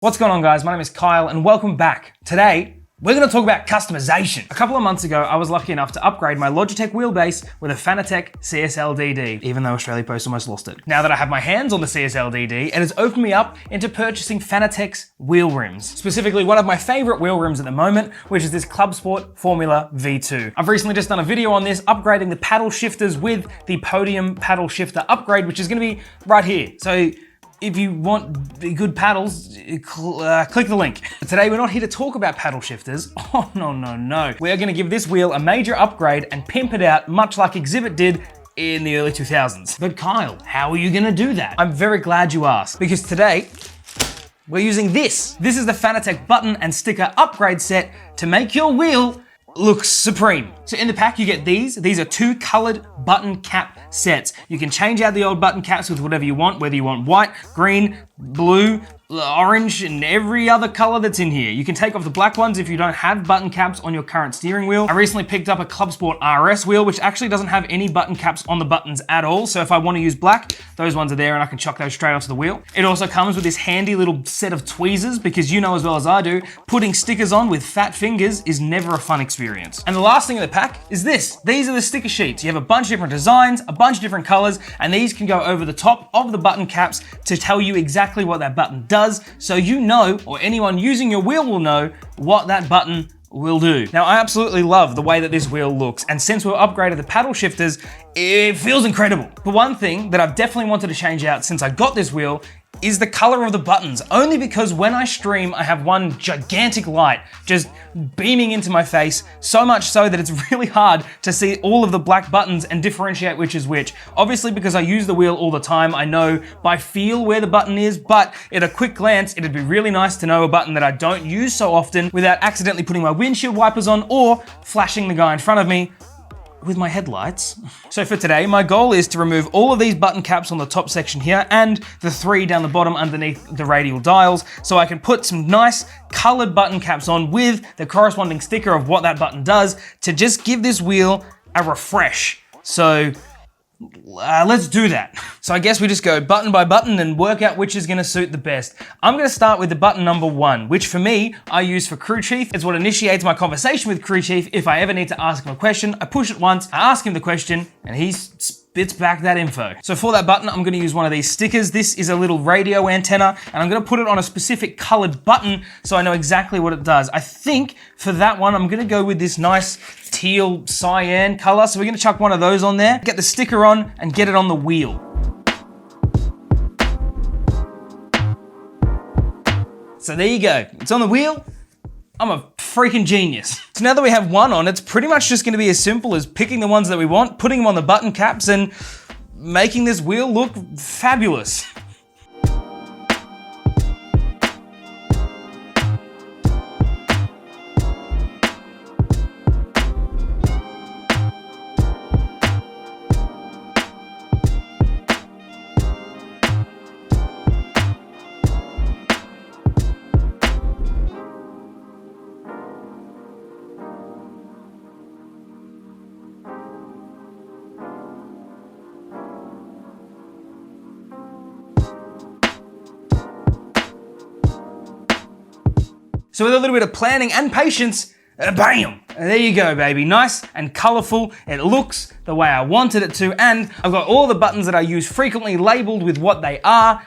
What's going on, guys? My name is Kyle and welcome back. Today, we're going to talk about customization. A couple of months ago, I was lucky enough to upgrade my Logitech wheelbase with a Fanatec CSL-DD, even though Australia Post almost lost it. Now that I have my hands on the CSL-DD, it has opened me up into purchasing Fanatec's wheel rims. Specifically, one of my favorite wheel rims at the moment, which is this Club Sport Formula V2. I've recently just done a video on this, upgrading the paddle shifters with the Podium paddle shifter upgrade, which is going to be right here. So if you want good paddles, click the link. Today, we're not here to talk about paddle shifters. Oh, no. We are gonna give this wheel a major upgrade and pimp it out, much like Exhibit did in the early 2000s. But Kyle, how are you gonna do that? I'm very glad you asked, because today, we're using this. This is the Fanatec Button and Sticker Upgrade Set to make your wheel look supreme. So in the pack, you get these. These are 2 colored button cap sets. You can change out the old button caps with whatever you want, whether you want white, green, blue, orange, and every other color that's in here. You can take off the black ones if you don't have button caps on your current steering wheel. I recently picked up a Club Sport RS wheel, which actually doesn't have any button caps on the buttons at all. So if I want to use black, those ones are there and I can chuck those straight onto the wheel. It also comes with this handy little set of tweezers, because you know as well as I do, putting stickers on with fat fingers is never a fun experience. And the last thing in the pack is this. These are the sticker sheets. You have a bunch of different designs, a bunch of different colors, and these can go over the top of the button caps to tell you exactly what that button does, so you know, or anyone using your wheel will know, what that button will do. Now, I absolutely love the way that this wheel looks, and since we've upgraded the paddle shifters, it feels incredible. But one thing that I've definitely wanted to change out since I got this wheel is the color of the buttons, only because when I stream, I have one gigantic light just beaming into my face, so much so that it's really hard to see all of the black buttons and differentiate which is which. Obviously, because I use the wheel all the time, I know by feel where the button is, but at a quick glance, it'd be really nice to know a button that I don't use so often without accidentally putting my windshield wipers on or flashing the guy in front of me with my headlights. So for today, my goal is to remove all of these button caps on the top section here and the 3 down the bottom underneath the radial dials, so I can put some nice colored button caps on with the corresponding sticker of what that button does to just give this wheel a refresh. So let's do that. So I guess we just go button by button and work out which is gonna suit the best. I'm gonna start with the button number 1, which for me, I use for Crew Chief. It's what initiates my conversation with Crew Chief. If I ever need to ask him a question, I push it once, I ask him the question, and he spits back that info. So for that button, I'm gonna use one of these stickers. This is a little radio antenna, and I'm gonna put it on a specific colored button so I know exactly what it does. I think for that one, I'm gonna go with this nice teal cyan color. So we're gonna chuck one of those on there, get the sticker on, and get it on the wheel. So there you go, it's on the wheel. I'm a freaking genius. So now that we have one on, it's pretty much just gonna be as simple as picking the ones that we want, putting them on the button caps, and making this wheel look fabulous. So with a little bit of planning and patience, bam! There you go, baby. Nice and colorful. It looks the way I wanted it to, and I've got all the buttons that I use frequently labeled with what they are,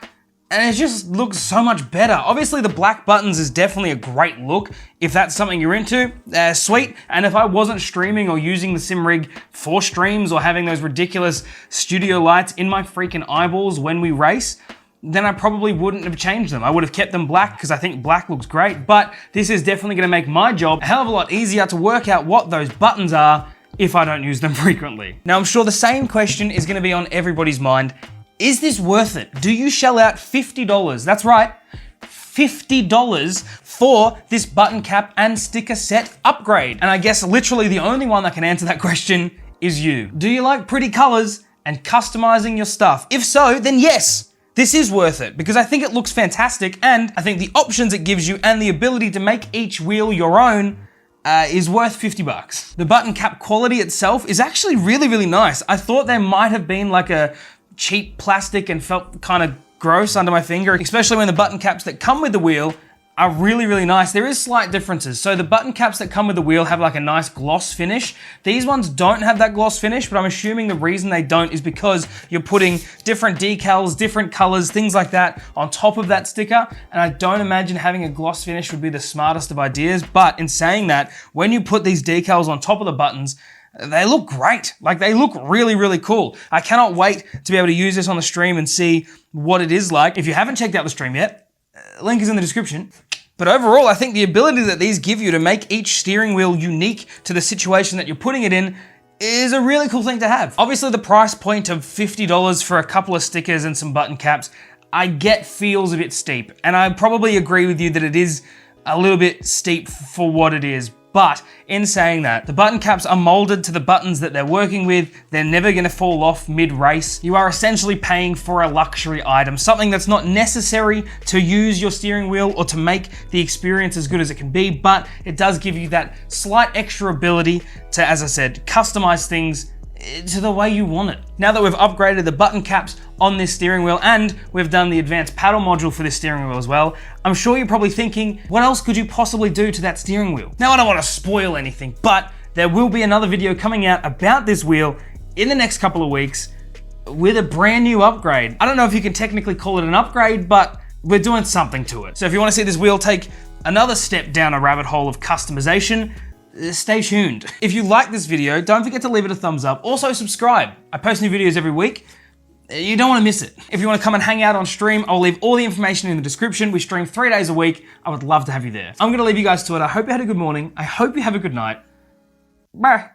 and it just looks so much better. Obviously, the black buttons is definitely a great look. If that's something you're into, sweet. And if I wasn't streaming or using the sim rig for streams or having those ridiculous studio lights in my freaking eyeballs when we race, then I probably wouldn't have changed them. I would have kept them black because I think black looks great, but this is definitely gonna make my job a hell of a lot easier to work out what those buttons are if I don't use them frequently. Now, I'm sure the same question is gonna be on everybody's mind. Is this worth it? Do you shell out $50? That's right, $50 for this button cap and sticker set upgrade? And I guess literally the only one that can answer that question is you. Do you like pretty colors and customizing your stuff? If so, then yes. This is worth it because I think it looks fantastic, and I think the options it gives you and the ability to make each wheel your own is worth 50 bucks. The button cap quality itself is actually really, really nice. I thought there might have been like a cheap plastic and felt kind of gross under my finger, especially when the button caps that come with the wheel are really, really nice. There is slight differences. So the button caps that come with the wheel have like a nice gloss finish. These ones don't have that gloss finish, but I'm assuming the reason they don't is because you're putting different decals, different colors, things like that on top of that sticker. And I don't imagine having a gloss finish would be the smartest of ideas. But in saying that, when you put these decals on top of the buttons, they look great. Like, they look really, really cool. I cannot wait to be able to use this on the stream and see what it is like. If you haven't checked out the stream yet, link is in the description. But overall, I think the ability that these give you to make each steering wheel unique to the situation that you're putting it in is a really cool thing to have. Obviously, the price point of $50 for a couple of stickers and some button caps, I get feels a bit steep. And I probably agree with you that it is a little bit steep for what it is. But in saying that, the button caps are molded to the buttons that they're working with. They're never gonna fall off mid-race. You are essentially paying for a luxury item, something that's not necessary to use your steering wheel or to make the experience as good as it can be, but it does give you that slight extra ability to, as I said, customize things to the way you want it. Now that we've upgraded the button caps on this steering wheel and we've done the advanced paddle module for this steering wheel as well, I'm sure you're probably thinking, what else could you possibly do to that steering wheel? Now, I don't want to spoil anything, but there will be another video coming out about this wheel in the next couple of weeks with a brand new upgrade. I don't know if you can technically call it an upgrade, but we're doing something to it. So if you want to see this wheel take another step down a rabbit hole of customization, stay tuned. If you like this video, don't forget to leave it a thumbs up. Also subscribe. I post new videos every week. You don't want to miss it. If you want to come and hang out on stream, I'll leave all the information in the description. We stream 3 days a week. I would love to have you there. I'm going to leave you guys to it. I hope you had a good morning. I hope you have a good night. Bye.